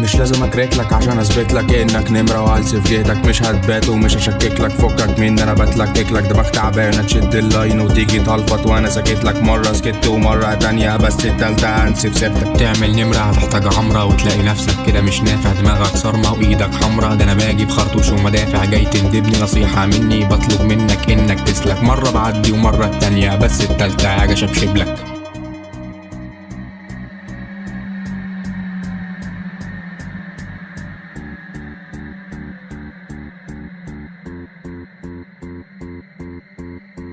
مش لازم اكرهلك عشان اثبت لك انك نمره وهلس في جهتك، مش هتبات ومش هشكك لك، فكك من انا بتلكك لك، دماغ تعبانه تشد اللاين وتيجي تهلفط وانا سكت لك، مره سكت ومره تانيه بس التالتة هنسي في سيرتك. تعمل نمره هتحتاج عمره وتلاقي نفسك كده مش نافع، دماغك صارمه وايدك حمرا، ده انا باجي بخرطوش ومدافع، جاي تندبني نصيحه مني بطلب منك انك تسلك، مره بعدي ومره التانيه بس التالتة حاجه شبشب لك.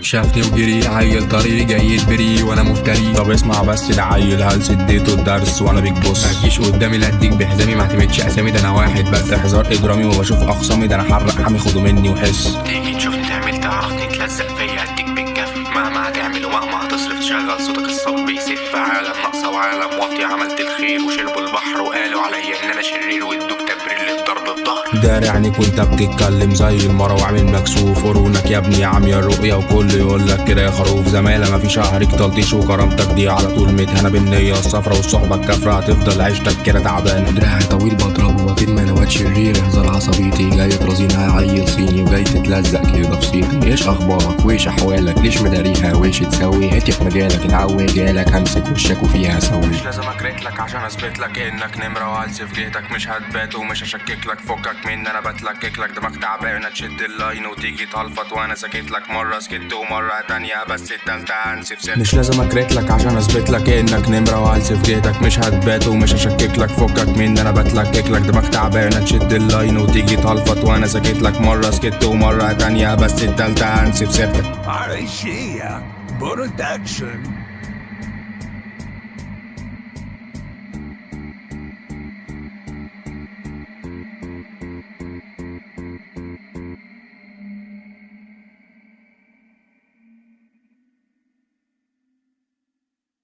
شافني وجري عيل طريق جاي يتبري وانا مفتري، طب اسمع بس ده عيل هلس اديته الدرس وانا بيك بص، متجيش قدامي لا اديك بحزامي، معتمدش اسامي ده انا واحد بس، احذر اجرامي وبشوف اخصامي، ده انا حرق حامي خدوا مني وحس، تيجي تشوفني تعمل تعرفني تلزق فيا اديك بالجف، مهما هتعمل ومهما هتصرف تشغل صوتك الصب يسف، عالم ناقصه وعالم واطي، عملت الخير وشربوا البحر وقالوا عليا ان انا شرير وادوك تبرير للضرب في ظهري، داري عنيك وانت بتتكلم زي المره وعامل مكسوف، قرونك يا ابني يا عمي الرؤيه وكل يقول لك كده يا خروف، زماله مفيش قهرك تلطيش وكرامتك دي على طول متهانه بالنيه الصفرا والصحبه الكافره، هتفضل عيشتك كده تعبان، دراعي طويل بضربه واكيد ما انا واد شرير، احذر عصبيتي جاي ترازينها عيل صيني وجاي تتلزق كده في صيتي، ايش اخبارك وايش احوالك ليش مداريها وايش تسوي، هاتي في مجالك اتعوي جالك همسك وشك وفيها سوي، مش لازم اكرهلك عشان اثبت لك انك نمره وهلس في جهتك، مش هتبات ومش هشكك لك، فكك من انا بتلكك لك، دماغ تعبانه تشد اللاين وتيجي تهلفط وانا سكت لك، مره سكت ومره تانيه بس التالتة هنسي في سيرتك. مش لازم اكرهلك عشان اثبت لك انك نمره وهلس في جهتك، مش هتبات ومش هشكك لك، فكك من انا بتلكك لك، دماغ تعبانه تشد اللاين وتيجي تهلفط وانا سكت لك، مره سكت ومره تانيه بس التالتة هنسي في سيرتك. Arishia Production.